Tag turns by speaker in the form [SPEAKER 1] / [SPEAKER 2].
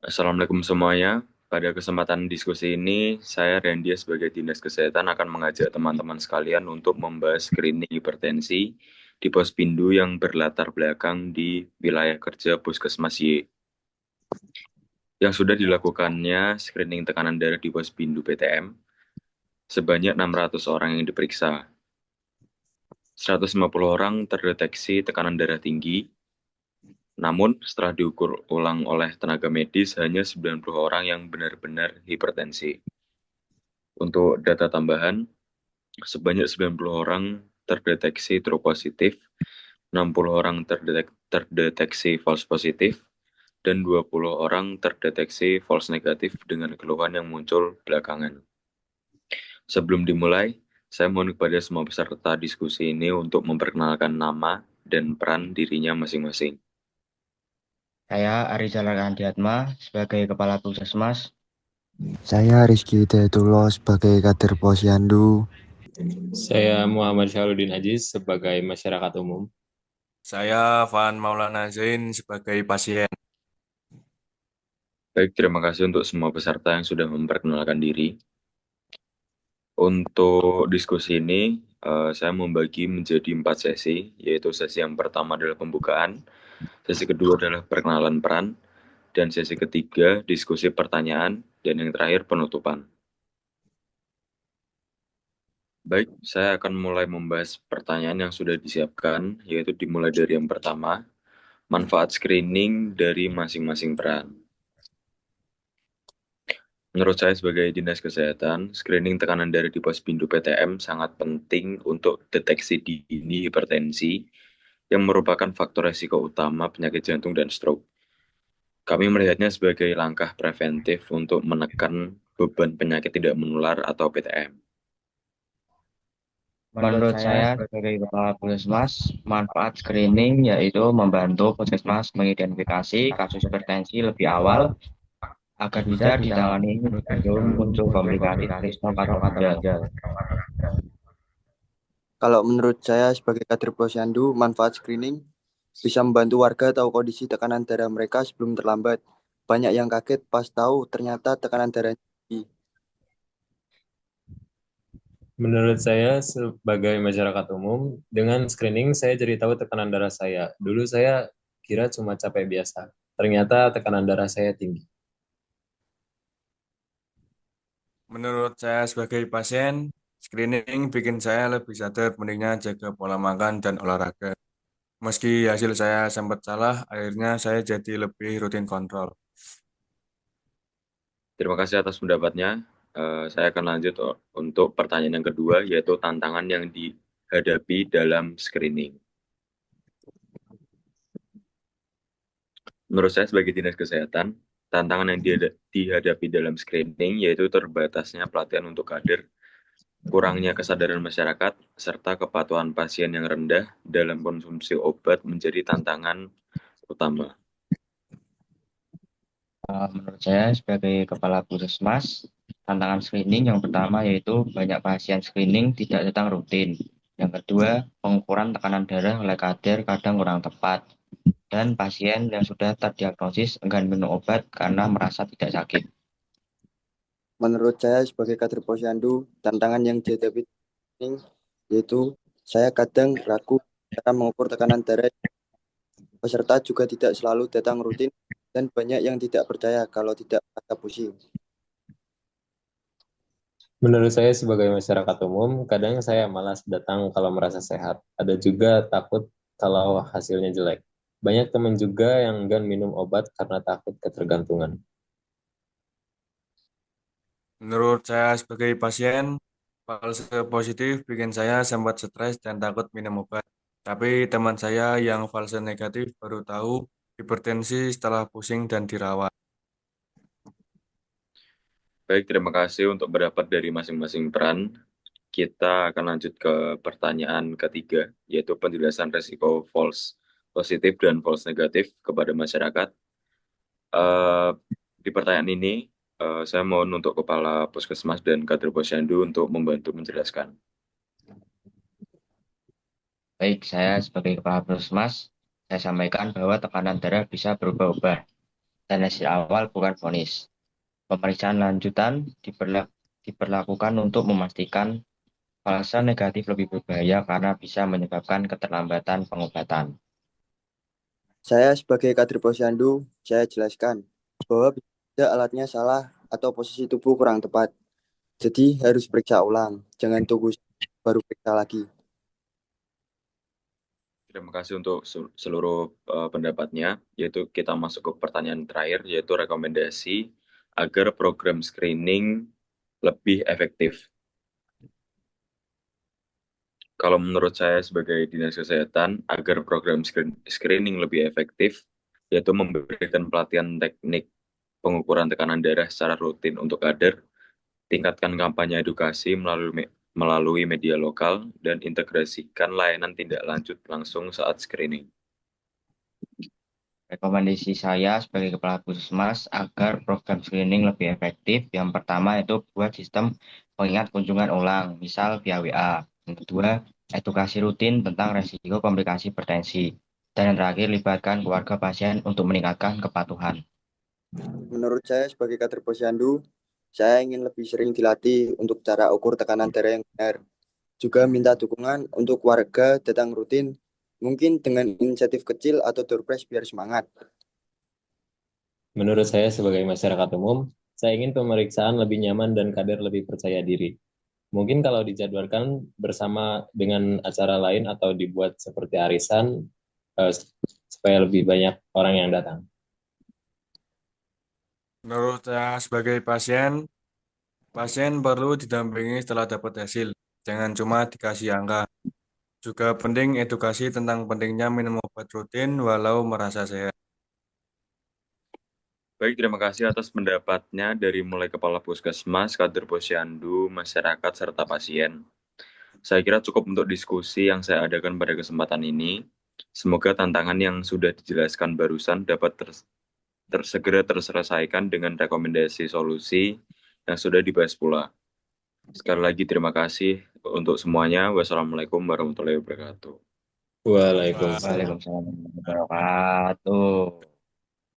[SPEAKER 1] Assalamualaikum semuanya. Pada kesempatan diskusi ini, saya Randy sebagai Dinas Kesehatan akan mengajak teman-teman sekalian untuk membahas screening hipertensi di Pospindu yang berlatar belakang di wilayah kerja Puskesmas Y. Yang sudah dilakukannya screening tekanan darah di Pospindu PTM, sebanyak 600 orang yang diperiksa. 150 orang terdeteksi tekanan darah tinggi, namun setelah diukur ulang oleh tenaga medis, hanya 90 orang yang benar-benar hipertensi. Untuk data tambahan, sebanyak 90 orang terdeteksi true positif, 60 orang terdeteksi false positif, dan 20 orang terdeteksi false negatif dengan keluhan yang muncul belakangan. Sebelum dimulai, saya mohon kepada semua peserta diskusi ini untuk memperkenalkan nama dan peran dirinya masing-masing.
[SPEAKER 2] Saya Arizal Andiatma sebagai Kepala Puskesmas.
[SPEAKER 3] Saya Rizky Hidayatullah sebagai Kader Posyandu.
[SPEAKER 4] Saya Muhammad Syahrudin Aziz sebagai masyarakat umum.
[SPEAKER 5] Saya Van Maulana Zain sebagai pasien.
[SPEAKER 1] Baik, terima kasih untuk semua peserta yang sudah memperkenalkan diri. Untuk diskusi ini, saya membagi menjadi 4 sesi, yaitu sesi yang pertama adalah pembukaan, sesi kedua adalah perkenalan peran, dan sesi ketiga diskusi pertanyaan, dan yang terakhir penutupan. Baik, saya akan mulai membahas pertanyaan yang sudah disiapkan, yaitu dimulai dari yang pertama, manfaat screening dari masing-masing peran. Menurut saya sebagai Dinas Kesehatan, screening tekanan darah di Pospindu PTM sangat penting untuk deteksi dini hipertensi yang merupakan faktor resiko utama penyakit jantung dan stroke. Kami melihatnya sebagai langkah preventif untuk menekan beban penyakit tidak menular atau PTM.
[SPEAKER 2] Menurut saya sebagai Kepala Puskesmas, manfaat screening yaitu membantu Puskesmas mengidentifikasi kasus hipertensi lebih awal agar bisa ditangani sebelum muncul komplikasi seperti stroke atau ginjal.
[SPEAKER 3] Kalau menurut saya sebagai Kader Posyandu, manfaat screening bisa membantu warga tahu kondisi tekanan darah mereka sebelum terlambat. Banyak yang kaget pas tahu ternyata tekanan darahnya tinggi.
[SPEAKER 4] Menurut saya sebagai masyarakat umum, dengan screening saya jadi tahu tekanan darah saya. Dulu saya kira cuma capek biasa. Ternyata tekanan darah saya tinggi.
[SPEAKER 5] Menurut saya sebagai pasien, screening bikin saya lebih sadar pentingnya jaga pola makan dan olahraga. Meski hasil saya sempat salah, akhirnya saya jadi lebih rutin kontrol.
[SPEAKER 1] Terima kasih atas pendapatnya. Saya akan lanjut untuk pertanyaan yang kedua, yaitu tantangan yang dihadapi dalam screening. Menurut saya sebagai Dinas Kesehatan, tantangan yang dihadapi dalam screening yaitu terbatasnya pelatihan untuk kader, kurangnya kesadaran masyarakat, serta kepatuhan pasien yang rendah dalam konsumsi obat menjadi tantangan utama.
[SPEAKER 2] Menurut saya sebagai Kepala Puskesmas, tantangan screening yang pertama yaitu banyak pasien screening tidak datang rutin. Yang kedua, pengukuran tekanan darah oleh kader kadang kurang tepat. Dan pasien yang sudah terdiagnosis enggan minum obat karena merasa tidak sakit.
[SPEAKER 3] Menurut saya sebagai Kader Posyandu, tantangan yang dihadapi screening yaitu saya kadang ragu cara mengukur tekanan darah. Peserta juga tidak selalu datang rutin dan banyak yang tidak percaya kalau tidak merasa pusing.
[SPEAKER 4] Menurut saya sebagai masyarakat umum, kadang saya malas datang kalau merasa sehat. Ada juga takut kalau hasilnya jelek. Banyak teman juga yang enggan minum obat karena takut ketergantungan.
[SPEAKER 5] Menurut saya sebagai pasien, fase positif bikin saya sempat stres dan takut minum obat. Tapi teman saya yang fase negatif baru tahu hipertensi setelah pusing dan dirawat.
[SPEAKER 1] Baik, terima kasih untuk pendapat dari masing-masing peran. Kita akan lanjut ke pertanyaan ketiga, yaitu penjelasan resiko false positif dan false negatif kepada masyarakat. Eh, di pertanyaan ini, saya mohon untuk Kepala Puskesmas dan Kader Posyandu untuk membantu menjelaskan.
[SPEAKER 2] Baik, saya sebagai Kepala Puskesmas, saya sampaikan bahwa tekanan darah bisa berubah-ubah. dan hasil awal bukan vonis. Pemeriksaan lanjutan diperlakukan untuk memastikan false negatif lebih berbahaya karena bisa menyebabkan keterlambatan pengobatan.
[SPEAKER 3] Saya sebagai kader posyandu, saya jelaskan bahwa bisa alatnya salah atau posisi tubuh kurang tepat. Jadi harus periksa ulang, jangan tunggu baru periksa lagi.
[SPEAKER 1] Terima kasih untuk seluruh pendapatnya, yaitu kita masuk ke pertanyaan terakhir, yaitu rekomendasi agar program screening lebih efektif. Kalau menurut saya sebagai Dinas Kesehatan, agar program screening lebih efektif, yaitu memberikan pelatihan teknik pengukuran tekanan darah secara rutin untuk kader, tingkatkan kampanye edukasi melalui media lokal, dan integrasikan layanan tindak lanjut langsung saat screening.
[SPEAKER 2] Rekomendasi saya sebagai Kepala Puskesmas agar program screening lebih efektif, yang pertama itu buat sistem pengingat kunjungan ulang, misal via WA. Yang kedua, edukasi rutin tentang resiko komplikasi hipertensi. Dan yang terakhir, libatkan keluarga pasien untuk meningkatkan kepatuhan.
[SPEAKER 3] Menurut saya sebagai kader posyandu, saya ingin lebih sering dilatih untuk cara ukur tekanan darah yang benar. Juga minta dukungan untuk warga datang rutin, mungkin dengan inisiatif kecil atau door prize biar semangat.
[SPEAKER 4] Menurut saya sebagai masyarakat umum, saya ingin pemeriksaan lebih nyaman dan kader lebih percaya diri. Mungkin kalau dijadwalkan bersama dengan acara lain atau dibuat seperti arisan, supaya lebih banyak orang yang datang.
[SPEAKER 5] Menurut saya sebagai pasien perlu didampingi setelah dapat hasil. Jangan cuma dikasih angka. Juga penting edukasi tentang pentingnya minum obat rutin walau merasa sehat.
[SPEAKER 1] Baik, terima kasih atas pendapatnya dari mulai Kepala Puskesmas, kader posyandu, masyarakat, serta pasien. Saya kira cukup untuk diskusi yang saya adakan pada kesempatan ini. Semoga tantangan yang sudah dijelaskan barusan dapat segera terselesaikan dengan rekomendasi solusi yang sudah dibahas pula. Sekali lagi terima kasih untuk semuanya. Wassalamualaikum warahmatullahi wabarakatuh.
[SPEAKER 4] Waalaikumsalam.
[SPEAKER 2] Waalaikumsalam warahmatullahi wabarakatuh.